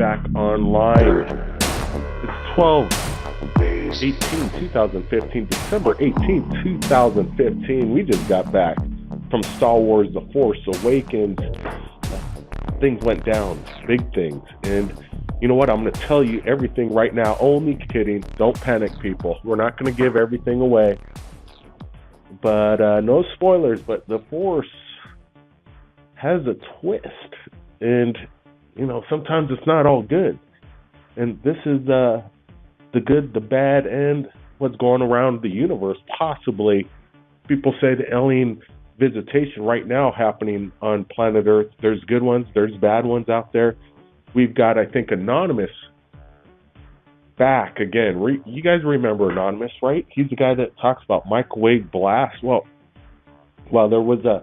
back online. It's 12/18/2015, December 18th, 2015. We just got back from Star Wars The Force Awakens. Things went down, big things. And you know what? I'm going to tell you everything right now. Only kidding. Don't panic, people. We're not going to give everything away. But no spoilers, but The Force has a twist. And, you know, sometimes it's not all good. And this is the good, the bad, and what's going around the universe, possibly. People say the alien visitation right now happening on planet Earth. There's good ones, there's bad ones out there. We've got, I think, Anonymous back again. You guys remember Anonymous, right? He's the guy that talks about microwave blast. Well, there was a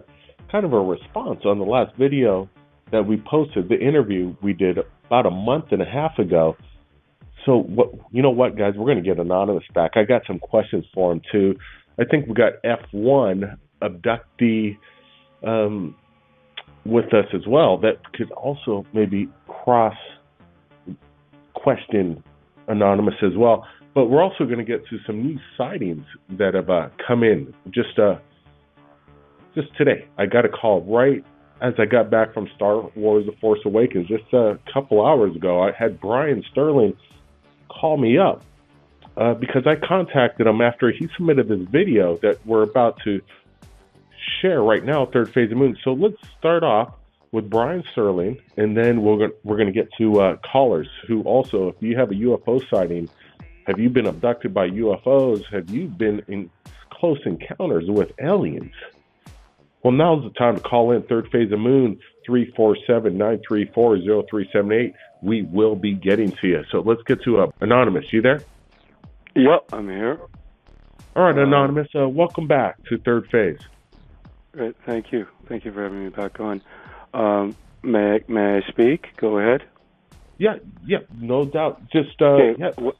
kind of a response on the last video that we posted, the interview we did about a month and a half ago. So, you know what, guys? We're going to get Anonymous back. I got some questions for him, too. I think we got F1 abductee with us as well that could also maybe cross-question Anonymous as well. But we're also going to get to some new sightings that have come in just today. I got a call right as I got back from Star Wars The Force Awakens just a couple hours ago. I had Brian Sterling call me up because I contacted him after he submitted this video that we're about to share right now, Third Phase of Moon. So let's start off with Brian Sterling, and then we're going to get to callers who also, if you have a UFO sighting, have you been abducted by UFOs? Have you been in close encounters with aliens? Well, now's the time to call in. Third Phase of Moon, 347-934-0378. We will be getting to you. So let's get to Anonymous. You there? Yep, I'm here. All right, Anonymous. Welcome back to Third Phase. Great, thank you. Thank you for having me back on. May I speak? Go ahead. Yeah, no doubt. Just remember,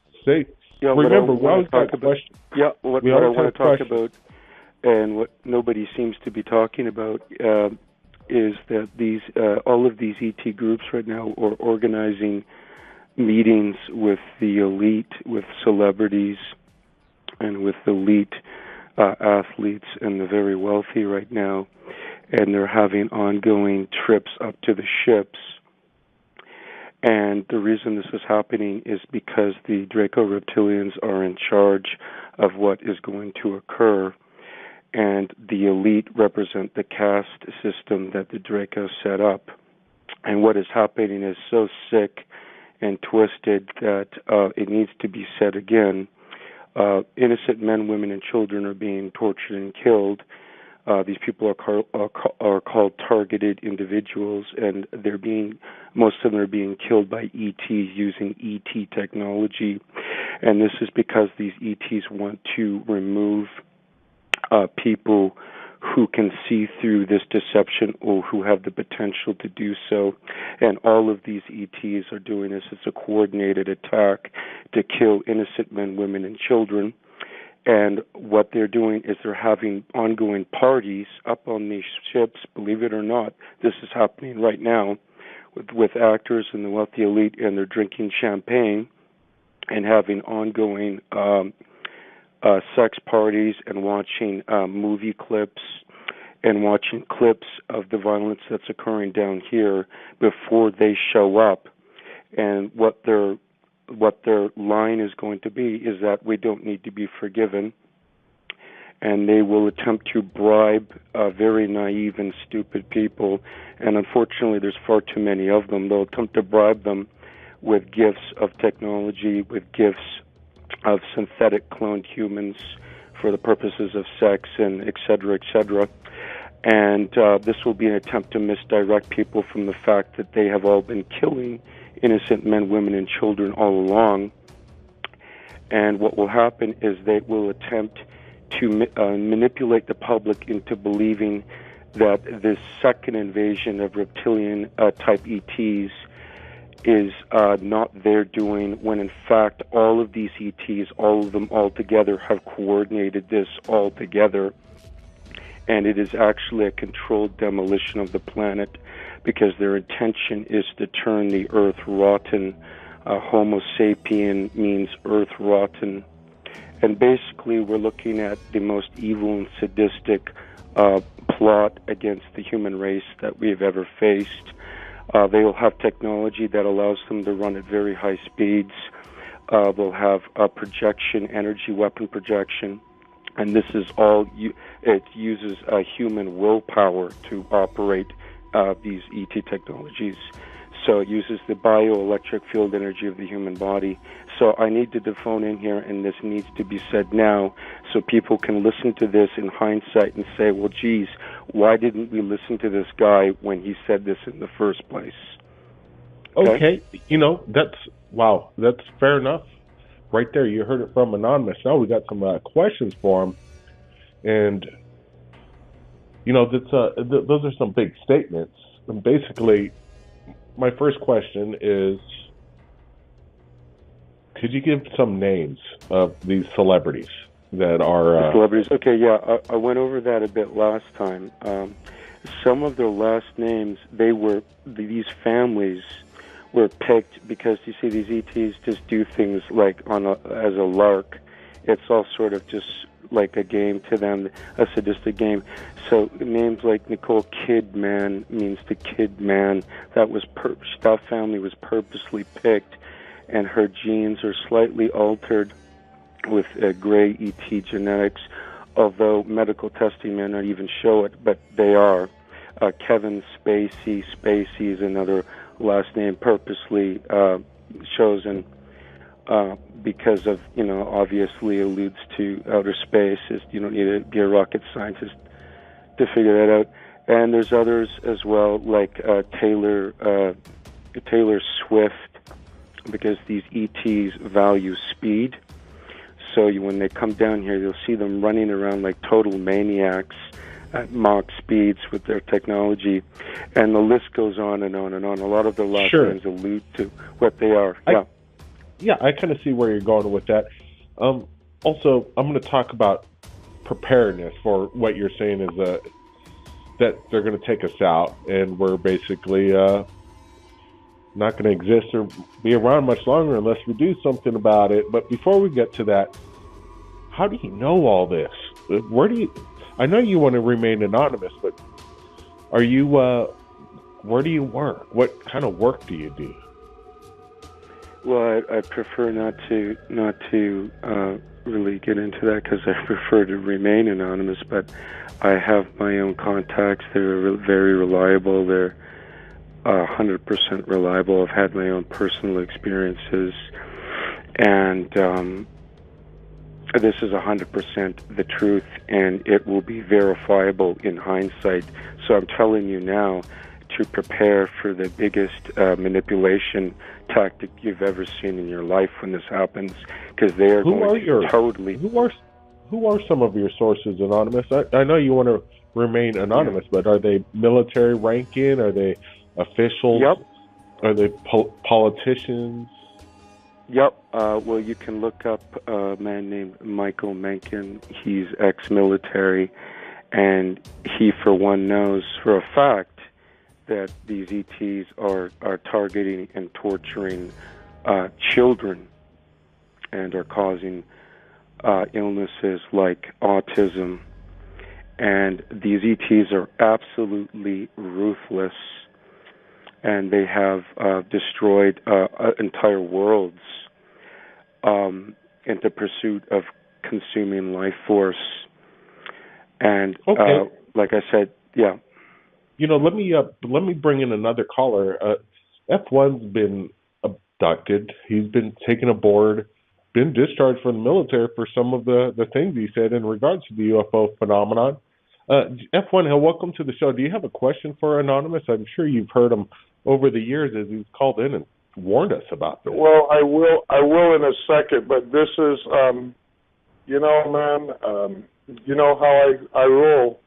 we always got a question. Yeah, what I want to talk about, and what nobody seems to be talking about, is that these all of these ET groups right now are organizing meetings with the elite, with celebrities, and with elite athletes and the very wealthy right now, and they're having ongoing trips up to the ships. And the reason this is happening is because the Draco reptilians are in charge of what is going to occur, and the elite represent the caste system that the Draco set up. And what is happening is so sick and twisted that it needs to be said again. Innocent men, women, and children are being tortured and killed. These people are called targeted individuals, and most of them are being killed by ETs using ET technology. And this is because these ETs want to remove people who can see through this deception or who have the potential to do so. And all of these ETs are doing this. It's a coordinated attack to kill innocent men, women, and children. And what they're doing is they're having ongoing parties up on these ships. Believe it or not, this is happening right now with actors and the wealthy elite, and they're drinking champagne and having ongoing sex parties and watching movie clips and watching clips of the violence that's occurring down here before they show up. And what their line is going to be is that we don't need to be forgiven, and they will attempt to bribe very naive and stupid people, and unfortunately there's far too many of them. They'll attempt to bribe them with gifts of technology, with gifts of synthetic cloned humans for the purposes of sex, and et cetera, et cetera. And this will be an attempt to misdirect people from the fact that they have all been killing innocent men, women, and children all along. And what will happen is they will attempt to manipulate the public into believing that this second invasion of reptilian-type ETs is not their doing, when in fact all of these ETs, all of them all together, have coordinated this all together. and it is actually a controlled demolition of the planet because their intention is to turn the earth rotten. Homo sapien means earth rotten. And basically, we're looking at the most evil and sadistic plot against the human race that we have ever faced. They will have technology that allows them to run at very high speeds. They'll have projection, energy weapon projection. And this is all, it uses human willpower to operate these ET technologies. So it uses the bioelectric field energy of the human body. So I needed to phone in here, and this needs to be said now so people can listen to this in hindsight and say, well, geez, why didn't we listen to this guy when he said this in the first place? Okay. That's fair enough. Right there, you heard it from Anonymous. Now we got some questions for him. And, those are some big statements. And basically, my first question is, could you give some names of these celebrities that are... Celebrities? Okay, yeah, I went over that a bit last time. Some of their last names, these families were picked because, you see, these ETs just do things like as a lark. It's all sort of just like a game to them, a sadistic game. So names like Nicole Kidman means the kid man. That family was purposely picked, and her genes are slightly altered with gray ET genetics, although medical testing may not even show it, but they are. Kevin Spacey is another last name purposely chosen because of, obviously alludes to outer space. You don't need to be a rocket scientist to figure that out. And there's others as well, like Taylor Swift, because these ETs value speed. So when they come down here, you'll see them running around like total maniacs at Mach speeds with their technology, and the list goes on and on and on. A lot of the last names allude to what they are. I kind of see where you're going with that. Also, I'm going to talk about preparedness for what you're saying is that they're going to take us out, and we're basically not going to exist or be around much longer unless we do something about it. But before we get to that, how do you know all this? I know you want to remain anonymous, but are you, where do you work? What kind of work do you do? Well, I prefer not to really get into that because I prefer to remain anonymous, but I have my own contacts. They're very reliable. They're 100% reliable. I've had my own personal experiences, and this is 100% the truth, and it will be verifiable in hindsight. So I'm telling you now to prepare for the biggest manipulation tactic you've ever seen in your life when this happens, because they are totally... Who are some of your sources, Anonymous? I know you want to remain anonymous, but are they military ranking? Are they officials? Yep. Are they politicians? Yep. Well, you can look up a man named Michael Mencken. He's ex-military, and he, for one, knows for a fact that these ETs are targeting and torturing children and are causing illnesses like autism. And these ETs are absolutely ruthless, and they have destroyed entire worlds in the pursuit of consuming life force. And like I said, yeah. Let me bring in another caller. F1's been abducted. He's been taken aboard, been discharged from the military for some of the things he said in regards to the UFO phenomenon. F1, welcome to the show. Do you have a question for Anonymous? I'm sure you've heard him over the years as he's called in and warned us about this. Well, I will in a second, but this is, man, you know how I roll.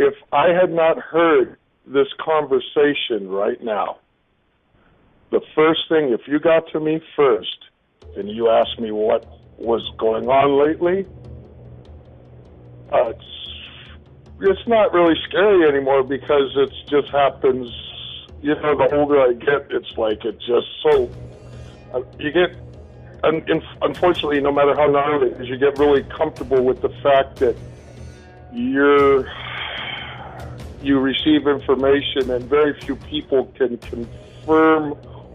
If I had not heard this conversation right now, the first thing, if you got to me first and you asked me what was going on lately, it's not really scary anymore because it just happens. You know, the older I get, it's like it just so you get. Unfortunately, no matter how gnarly it is, you get really comfortable with the fact that you receive information, and very few people can confirm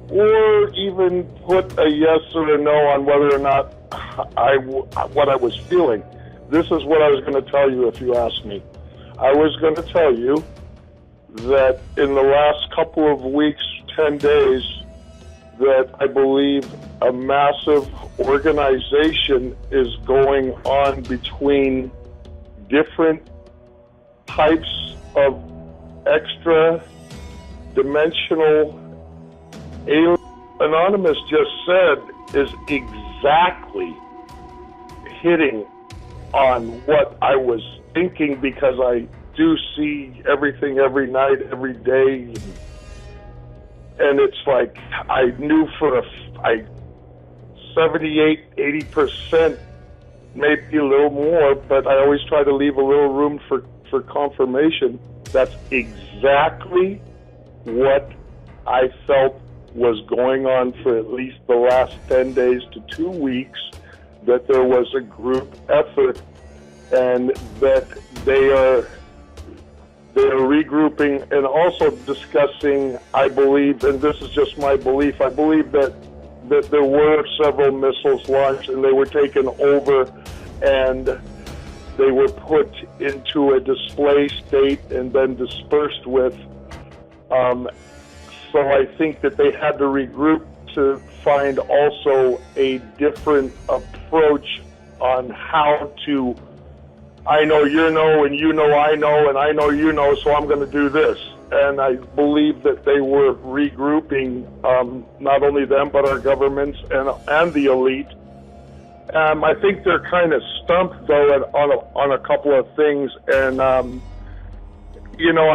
or even put a yes or a no on whether or not what I was feeling. This is what I was going to tell you if you asked me. I was going to tell you that in the last couple of weeks, 10 days, that I believe a massive organization is going on between different types of extra-dimensional alien. Anonymous just said is exactly hitting on what I was thinking, because I do see everything every night, every day, and it's like I knew for 78-80%, maybe a little more, but I always try to leave a little room for confirmation. That's exactly what I felt was going on for at least the last 10 days to 2 weeks, that there was a group effort, and that they are regrouping and also discussing, I believe, and this is just my belief, I believe that there were several missiles launched and they were taken over and they were put into a display state and then dispersed with. So I think that they had to regroup to find also a different approach on how to, I know you know, and you know I know, and I know you know, so I'm going to do this. And I believe that they were regrouping, not only them, but our governments and the elite. I think they're kind of stumped, though, on a couple of things. And, you know,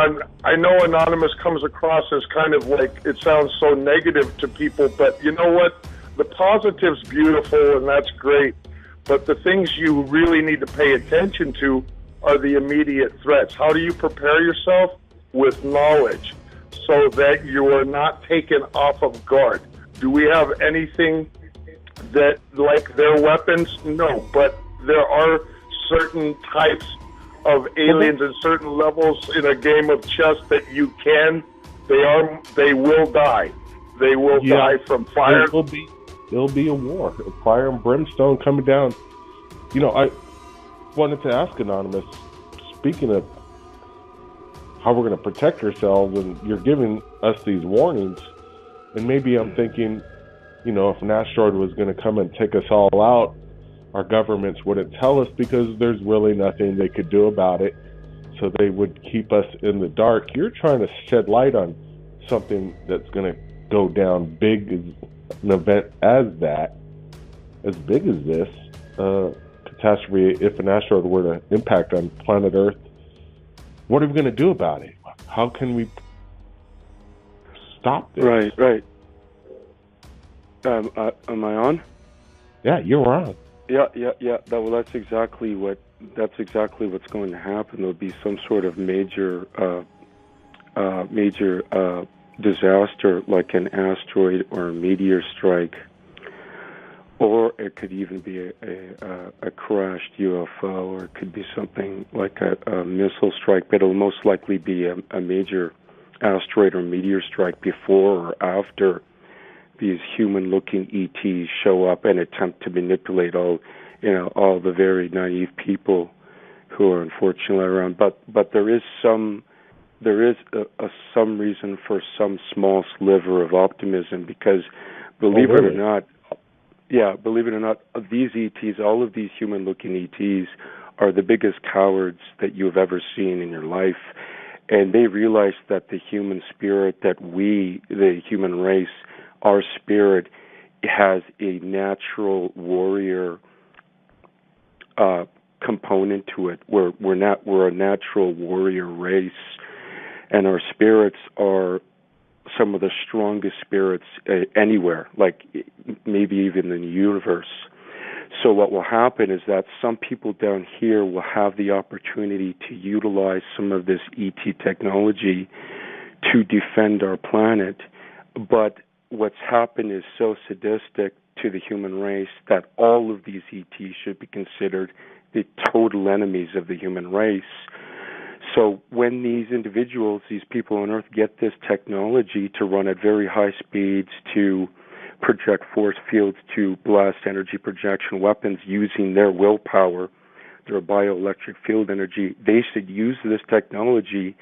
I know Anonymous comes across as kind of like, it sounds so negative to people, but you know what? The positive's beautiful, and that's great. But the things you really need to pay attention to are the immediate threats. How do you prepare yourself? With knowledge, so that you are not taken off of guard. Do we have anything that, like their weapons? No, but there are certain types of aliens and certain levels in a game of chess that you can, they will die. They will die from fire. It'll be a war, a fire and brimstone coming down. You know, I wanted to ask Anonymous, speaking of how we're going to protect ourselves, and you're giving us these warnings, and maybe I'm thinking, you know, if an asteroid was going to come and take us all out, our governments wouldn't tell us because there's really nothing they could do about it, so they would keep us in the dark. You're trying to shed light on something that's going to go down big, an event as big as this catastrophe. If an asteroid were to impact on planet Earth, what are we going to do about it? How can we stop this? Right. Am I on? Yeah, you're on. Yeah. Well, that's exactly what's going to happen. There'll be some sort of major disaster, like an asteroid or a meteor strike, or it could even be a crashed UFO, or it could be something like a missile strike, but it'll most likely be a major asteroid or meteor strike before or after these human-looking ETs show up and attempt to manipulate all the very naive people who are unfortunately around. But there is some reason for some small sliver of optimism, because believe it or not, these ETs, all of these human-looking ETs, are the biggest cowards that you've ever seen in your life. And they realize that the human spirit, that we, the human race, our spirit has a natural warrior component to it. We're a natural warrior race, and our spirits are some of the strongest spirits anywhere, like maybe even in the universe. So what will happen is that some people down here will have the opportunity to utilize some of this ET technology to defend our planet. But what's happened is so sadistic to the human race that all of these ETs should be considered the total enemies of the human race. So when these individuals, these people on Earth, get this technology to run at very high speeds, to project force fields, to blast energy projection weapons using their willpower, their bioelectric field energy, they should use this technology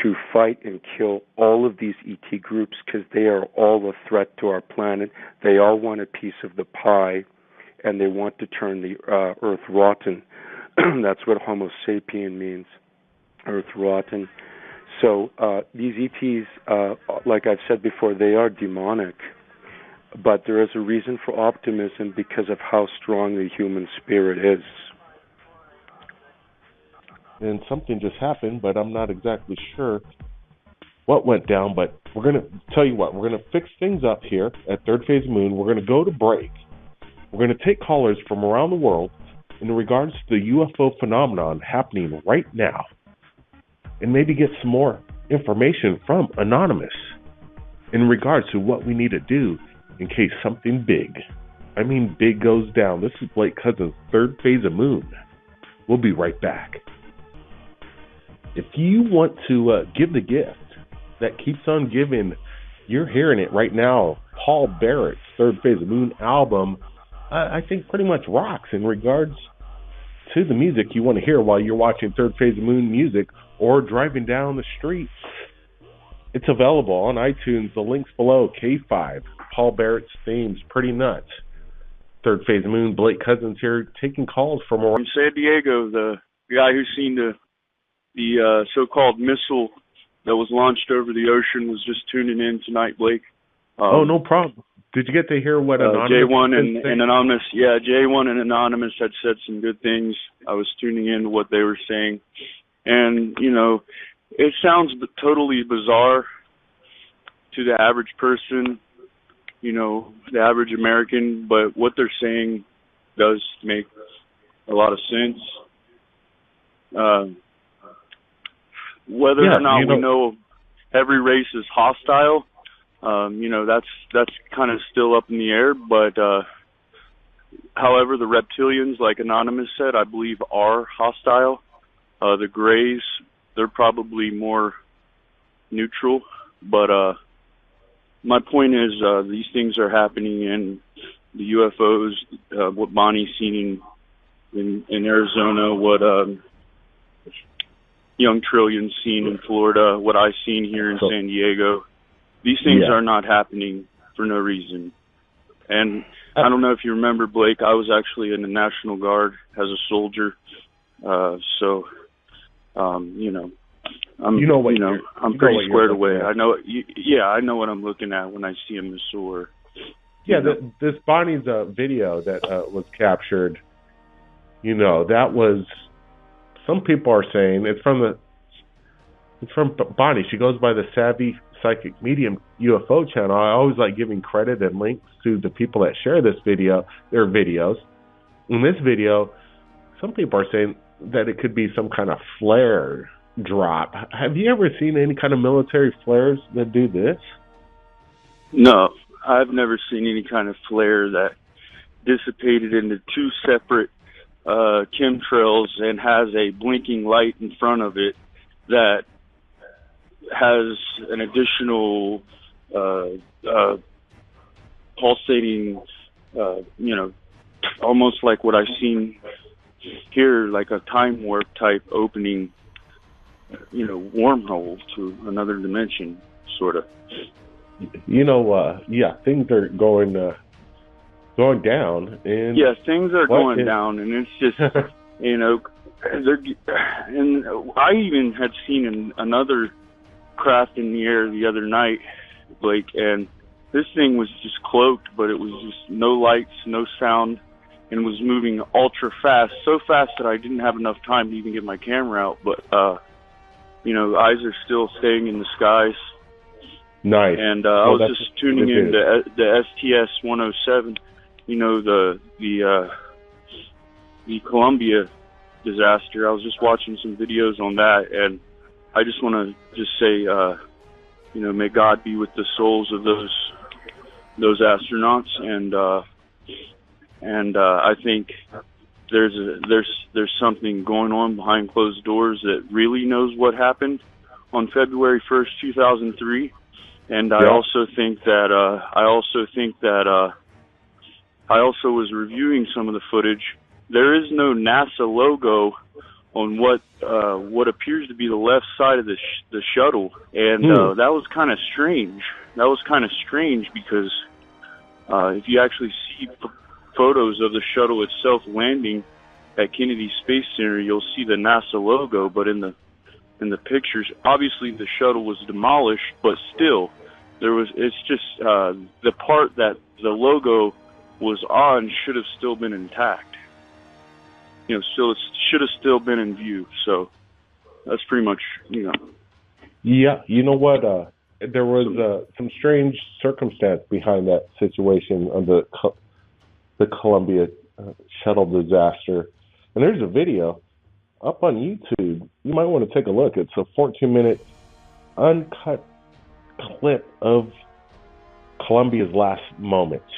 to fight and kill all of these ET groups, because they are all a threat to our planet. They all want a piece of the pie, and they want to turn the Earth rotten. That's what Homo sapien means, Earth rotten. So these ETs, like I've said before, they are demonic. But there is a reason for optimism because of how strong the human spirit is. And something just happened, but I'm not exactly sure what went down. But we're going to tell you what, we're going to fix things up here at Third Phase Moon. We're going to go to break. We're going to take callers from around the world in regards to the UFO phenomenon happening right now, and maybe get some more information from Anonymous in regards to what we need to do in case something big, big, goes down. This is Blake Cousins' Third Phase of Moon. We'll be right back. If you want to give the gift that keeps on giving, you're hearing it right now. Paul Barrett's Third Phase of Moon album, I think pretty much rocks in regards to the music you want to hear while you're watching Third Phase of Moon music or driving down the streets. It's available on iTunes. The link's below. K5, Paul Barrett's themes, pretty nuts. Third Phase of Moon, Blake Cousins here, taking calls from in San Diego. The guy who's seen the so-called missile that was launched over the ocean was just tuning in tonight, Blake. No problem. Did you get to hear what Anonymous J1 and Anonymous? Yeah, J1 and Anonymous had said some good things. I was tuning in to what they were saying. And, it sounds totally bizarre to the average person, the average American, but what they're saying does make a lot of sense. Whether or not we know every race is hostile, that's kind of still up in the air. But however, the reptilians, like Anonymous said, I believe are hostile. The Greys, they're probably more neutral. But my point is, these things are happening in the UFOs. What Bonnie's seen in Arizona, what Young Trillion's seen in Florida, what I've seen here in San Diego. These things are not happening for no reason. And I don't know if you remember, Blake, I was actually in the National Guard as a soldier. I'm pretty squared away. I know. I know what I'm looking at when I see a missile. This Bonnie's video that was captured. That was. Some people are saying it's from Bonnie. She goes by the Savvy Psychic Medium UFO channel. I always like giving credit and links to the people that share this video, their videos. In this video, some people are saying that it could be some kind of flare drop. Have you ever seen any kind of military flares that do this? No, I've never seen any kind of flare that dissipated into two separate chemtrails and has a blinking light in front of it that has an additional pulsating, almost like what I've seen here, like a time warp type opening, wormhole to another dimension, sort of. Things are going down. And things are going down, and it's just, and I even had seen another craft in the air the other night, Blake, and this thing was just cloaked, but it was just no lights, no sound, and was moving ultra fast, so fast that I didn't have enough time to even get my camera out, but, eyes are still staying in the skies. Nice. And I was just tuning in to the STS-107, the the Columbia disaster. I was just watching some videos on that, and I just want to just say, you know, may God be with the souls of those astronauts, and I think there's something going on behind closed doors that really knows what happened on February 1st, 2003. And I also think that I also was reviewing some of the footage. There is no NASA logo on what appears to be the left side of the shuttle, and that was kind of strange. That was kind of strange because if you actually see photos of the shuttle itself landing at Kennedy Space Center, you'll see the NASA logo, but in the pictures, obviously the shuttle was demolished, but still, it's just the part that the logo was on should have still been intact. You know, still it should have still been in view. So that's pretty much, you know. Yeah, you know what? There was some strange circumstance behind that situation on the Columbia shuttle disaster. And there's a video up on YouTube. You might want to take a look. It's a 14-minute uncut clip of Columbia's last moments.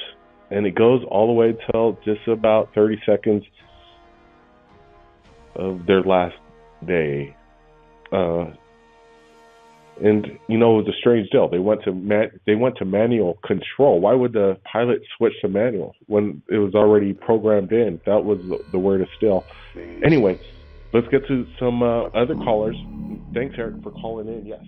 And it goes all the way till just about 30 seconds of their last day. And, you know, it was a strange deal. They went to manual control. Why would the pilot switch to manual when it was already programmed in? That was the word of still. Anyway, let's get to some other callers. Thanks, Eric, for calling in. Yes.